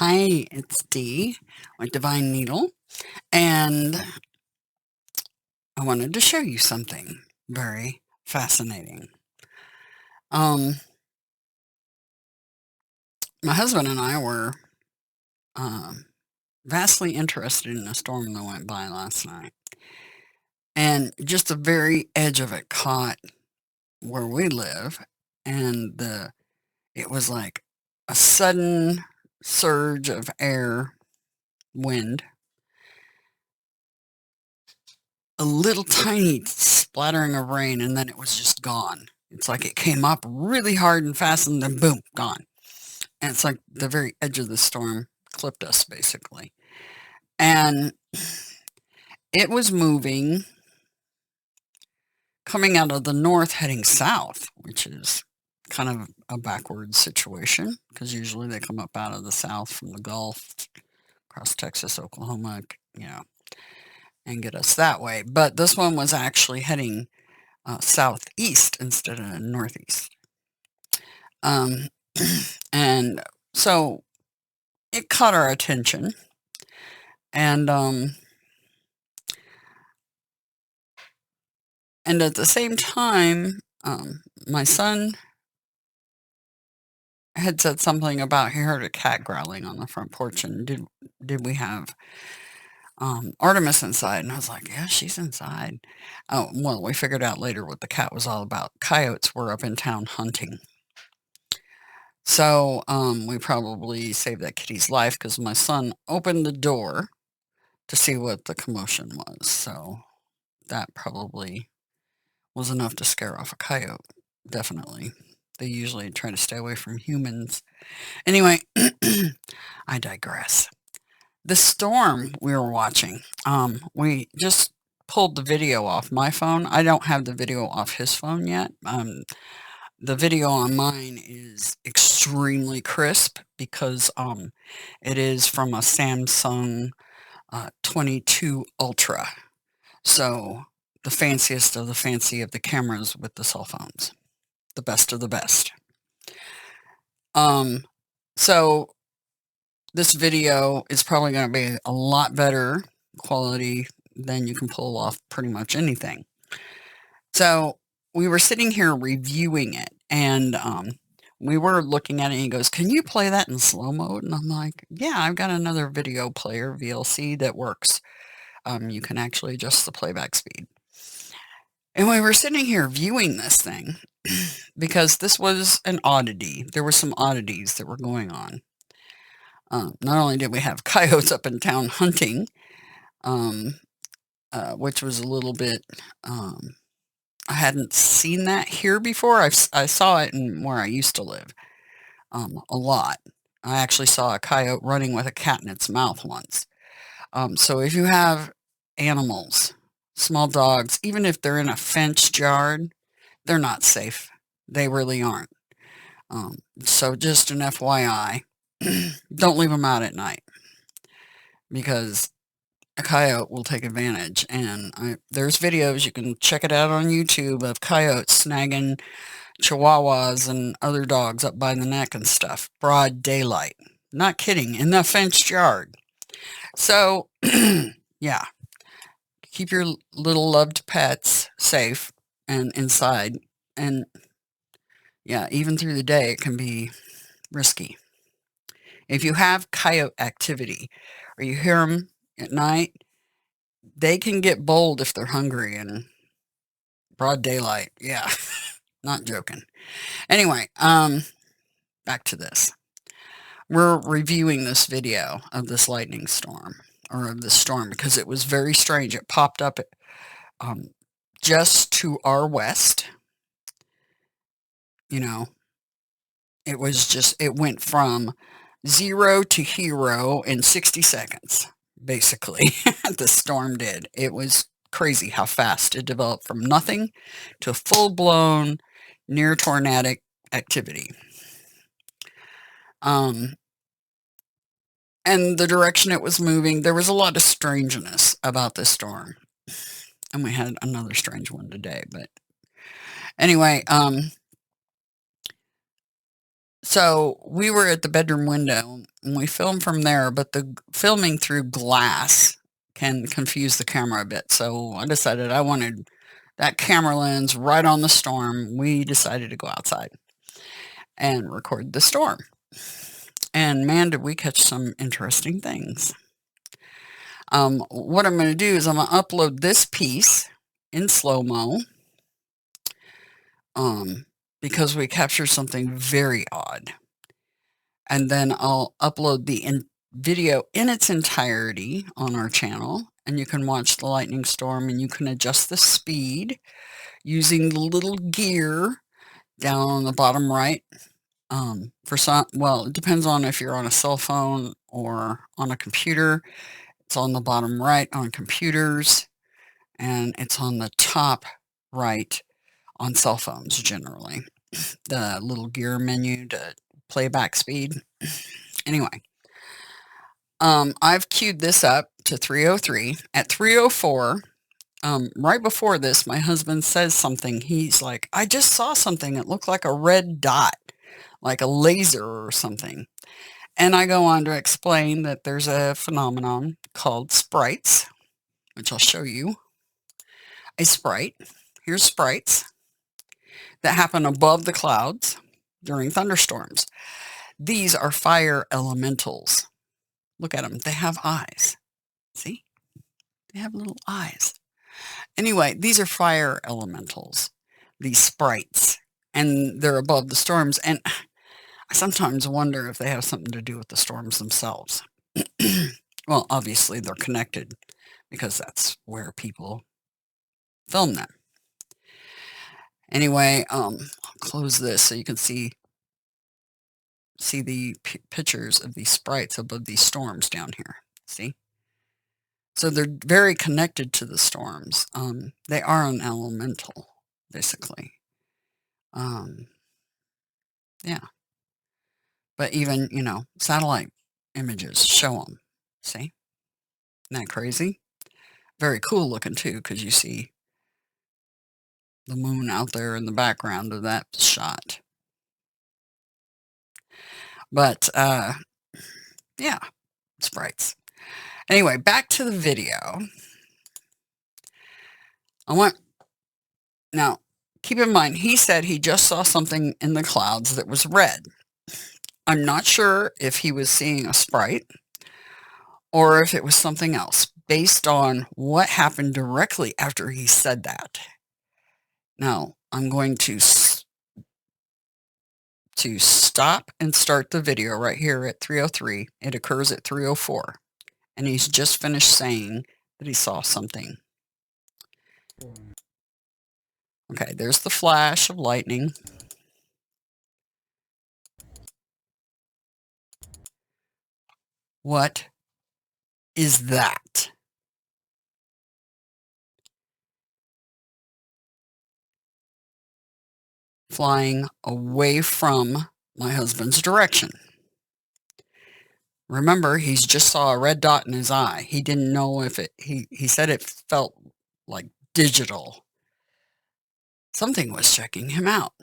Hi, it's Dee with Divine Needle, and I wanted to show you something very fascinating. Um, my husband and I were um, vastly interested in a storm that went by last night, and just the very edge of it caught where we live, and it was like a sudden surge of wind, a little tiny splattering of rain, and then it was just gone. It's like it came up really hard and fast, and then boom, gone. And it's like the very edge of the storm clipped us, basically. And it was moving, coming out of the north, heading south, which is kind of a backward situation because usually they come up out of the south from the Gulf, across Texas, Oklahoma, and get us that way. But this one was actually heading southeast instead of northeast. Um, and so it caught our attention. And at the same time, my son had said something about he heard a cat growling on the front porch, and did we have Artemis inside? And I was like, yeah, she's inside. Oh, well, we figured out later what the cat was all about. Coyotes were up in town hunting. So we probably saved that kitty's life because my son opened the door to see what the commotion was. So that probably was enough to scare off a coyote. Definitely. They usually try to stay away from humans. Anyway, I digress. The storm we were watching, we just pulled the video off my phone. I don't have the video off his phone yet. The video on mine is extremely crisp because it is from a Samsung 22 Ultra. So the fanciest of the fancy of the cameras with the cell phones. The best of the best. So this video is probably going to be a lot better quality than you can pull off pretty much anything. So we were sitting here reviewing it, and we were looking at it, and he goes, "Can you play that in slow mode?" And I'm like, "Yeah, I've got another video player, VLC, that works. You can actually adjust the playback speed." And we were sitting here viewing this thing because this was an oddity. There were some oddities that were going on. Not only did we have coyotes up in town hunting, which was a little bit, I hadn't seen that here before. I saw it in where I used to live a lot. I actually saw a coyote running with a cat in its mouth once. So if you have animals, small dogs, even if they're in a fenced yard, they're not safe. They really aren't. So just an FYI, don't leave them out at night because a coyote will take advantage. And there's videos, you can check it out on YouTube, of coyotes snagging chihuahuas and other dogs up by the neck and stuff. Broad daylight. Not kidding, in the fenced yard. So, yeah, keep your little loved pets safe and inside. And yeah, even through the day, it can be risky. If you have coyote activity or you hear them at night, they can get bold if they're hungry and broad daylight. Yeah, not joking. Anyway, back to this. We're reviewing this video of this lightning storm, or of this storm, because it was very strange. It popped up just to our west. You know, it went from 0 to hero in 60 seconds, basically. The storm did. It was crazy how fast it developed from nothing to full-blown near tornadic activity. And the direction it was moving, there was a lot of strangeness about this storm. And we had another strange one today, but anyway, So we were at the bedroom window and we filmed from there, but the filming through glass can confuse the camera a bit. So I decided I wanted that camera lens right on the storm. We decided to go outside and record the storm. And man, did we catch some interesting things. What I'm going to do is I'm going to upload this piece in slow-mo because we captured something very odd. And then I'll upload the video in its entirety on our channel, and you can watch the lightning storm, and you can adjust the speed using the little gear down on the bottom right. For some, well, it depends on if you're on a cell phone or on a computer. It's on the bottom right on computers, and it's on the top right on cell phones generally. The little gear menu to playback speed. Anyway, I've queued this up to 303. At 304, right before this, my husband says something. He's like, I just saw something. It looked like a red dot, like a laser or something. And I go on to explain that there's a phenomenon called sprites, which I'll show you. A sprite. Here's sprites that happen above the clouds during thunderstorms. These are fire elementals. Look at them. They have eyes. See? They have little eyes. Anyway, these are fire elementals, these sprites, and they're above the storms. And I sometimes wonder if they have something to do with the storms themselves. Well, obviously they're connected because that's where people film them. Anyway, I'll close this so you can see the pictures of these sprites above these storms down here. See? So they're very connected to the storms. They are an elemental, basically. Yeah. But even, satellite images show them. See? Isn't that crazy? Very cool looking too, because you see the moon out there in the background of that shot. But, yeah, sprites. Anyway, back to the video. Now, keep in mind, he said he just saw something in the clouds that was red. I'm not sure if he was seeing a sprite or if it was something else, based on what happened directly after he said that. Now, I'm going to stop and start the video right here at 303. It occurs at 304. And he's just finished saying that he saw something. Okay, there's the flash of lightning. What is that? Flying away from my husband's direction. Remember, he's just saw a red dot in his eye. He didn't know if he said it felt like digital. Something was checking him out.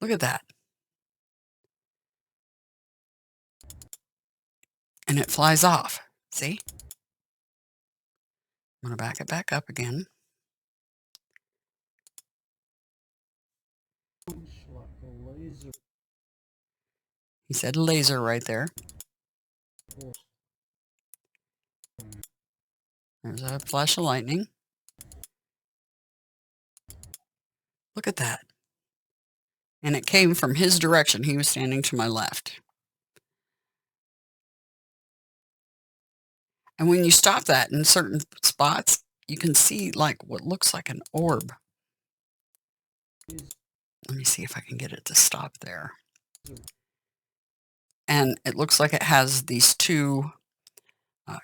Look at that. And it flies off. See? I'm going to back it back up again. He said laser right there. There's a flash of lightning. Look at that. And it came from his direction. He was standing to my left. And when you stop that in certain spots, you can see like what looks like an orb. Let me see if I can get it to stop there. And it looks like it has these two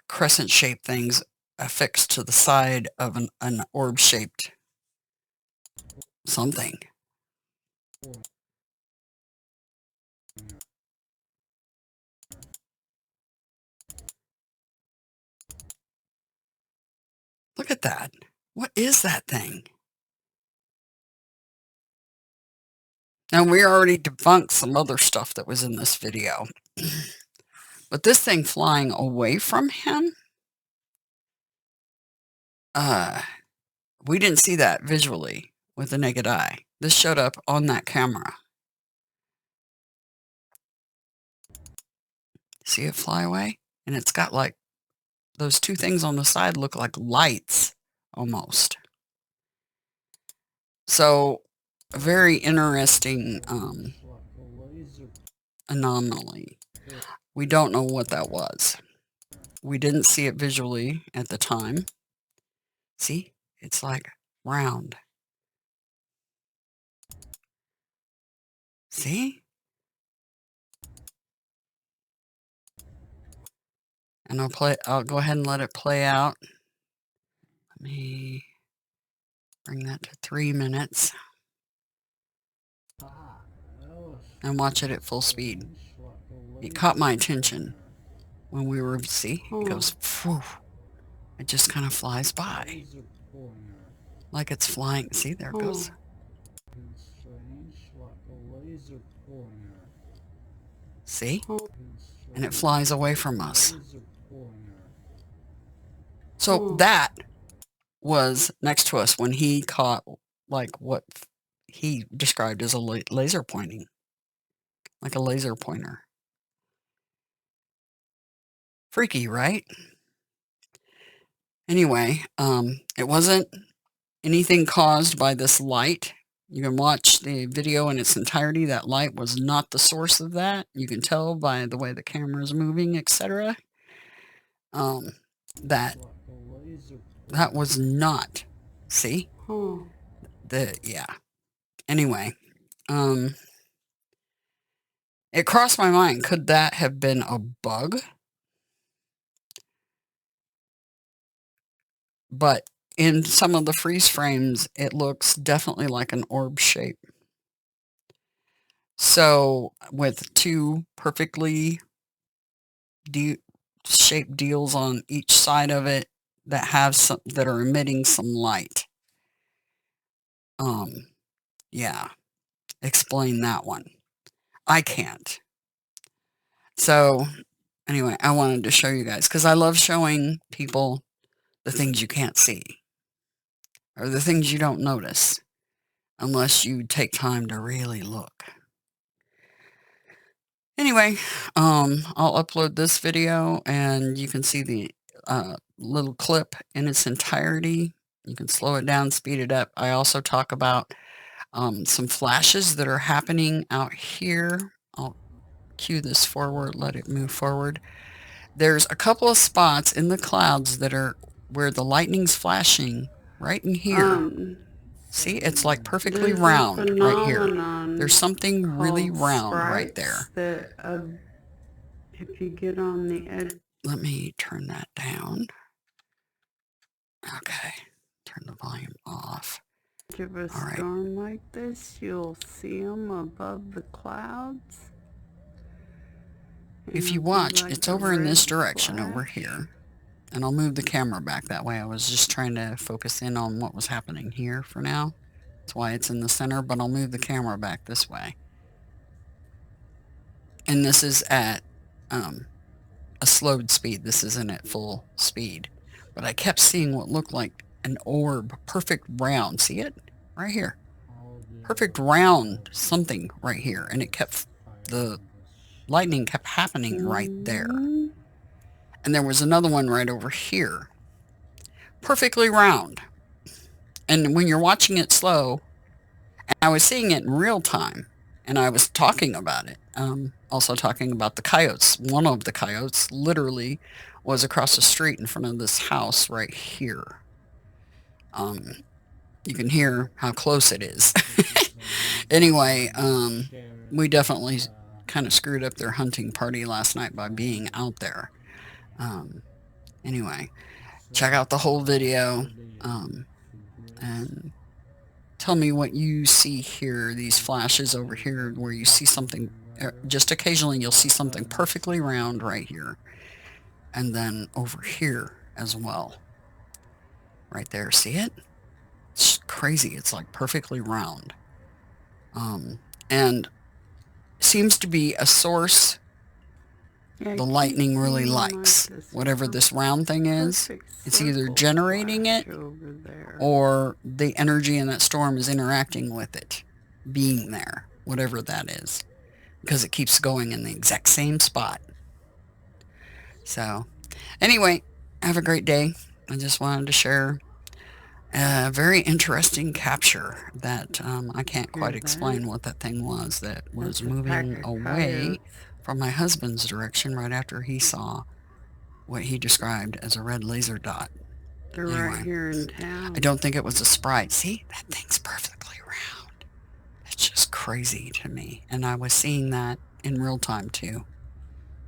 crescent-shaped things affixed to the side of an orb-shaped something. Look at that. What is that thing? Now, we already debunked some other stuff that was in this video. But this thing flying away from him, we didn't see that visually with the naked eye. This showed up on that camera. See it fly away? And it's got like those two things on the side look like lights almost. So, a very interesting anomaly. We don't know what that was. We didn't see it visually at the time. See? It's like round. See? And I'll go ahead and let it play out. Let me bring that to 3 minutes. And watch it at full speed. It caught my attention when we were, see? It goes, whew. It just kind of flies by. Like it's flying. See, there it goes. See? And it flies away from us. So that was next to us when he caught like what he described as a laser pointing. Like a laser pointer. Freaky, right? Anyway, it wasn't anything caused by this light. You can watch the video in its entirety. That light was not the source of that. You can tell by the way the camera is moving, etc. That was not. See? Yeah. Anyway, it crossed my mind. Could that have been a bug? But in some of the freeze frames, it looks definitely like an orb shape. So with two perfectly shaped deals on each side of it that have some that are emitting some light. Yeah. Explain that one. I can't. So anyway, I wanted to show you guys because I love showing people the things you can't see or the things you don't notice unless you take time to really look. Anyway, I'll upload this video and you can see the little clip in its entirety. You can slow it down, speed it up. I also talk about some flashes that are happening out here. I'll cue this forward, let it move forward. There's a couple of spots in the clouds that are where the lightning's flashing right in here. See, it's like perfectly round right here. There's something really round right there. That, if you get on the edge. Let me turn that down. Okay, turn the volume off. Of a storm like this, you'll see them above the clouds. If you watch, it's over in this direction over here. And I'll move the camera back that way. I was just trying to focus in on what was happening here for now. That's why it's in the center, but I'll move the camera back this way. And this is at a slowed speed. This isn't at full speed. But I kept seeing what looked like an orb, perfect round. See it? Right here. Perfect round something right here. And it kept, the lightning kept happening right there. And there was another one right over here. Perfectly round. And when you're watching it slow, and I was seeing it in real time, and I was talking about it, also talking about the coyotes. One of the coyotes literally was across the street in front of this house right here. You can hear how close it is. Anyway, we definitely kind of screwed up their hunting party last night by being out there. Anyway, check out the whole video and tell me what you see here, these flashes over here where you see something, just occasionally you'll see something perfectly round right here. And then over here as well. Right there, see it? It's crazy, it's like perfectly round. And and seems to be a source the lightning really likes. Whatever this round thing is, it's either generating it or the energy in that storm is interacting with it, being there, whatever that is, because it keeps going in the exact same spot. So anyway, have a great day. I just wanted to share a very interesting capture that I can't quite explain what that thing was that was moving away from my husband's direction right after he saw what he described as a red laser dot. They're right here in town. I don't think it was a sprite. See, that thing's perfectly round. It's just crazy to me. And I was seeing that in real time too,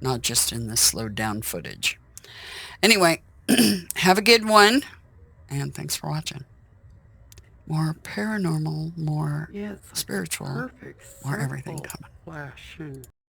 not just in the slowed down footage. Anyway, have a good one, and thanks for watching. More paranormal, more spiritual, more everything coming. Flashing.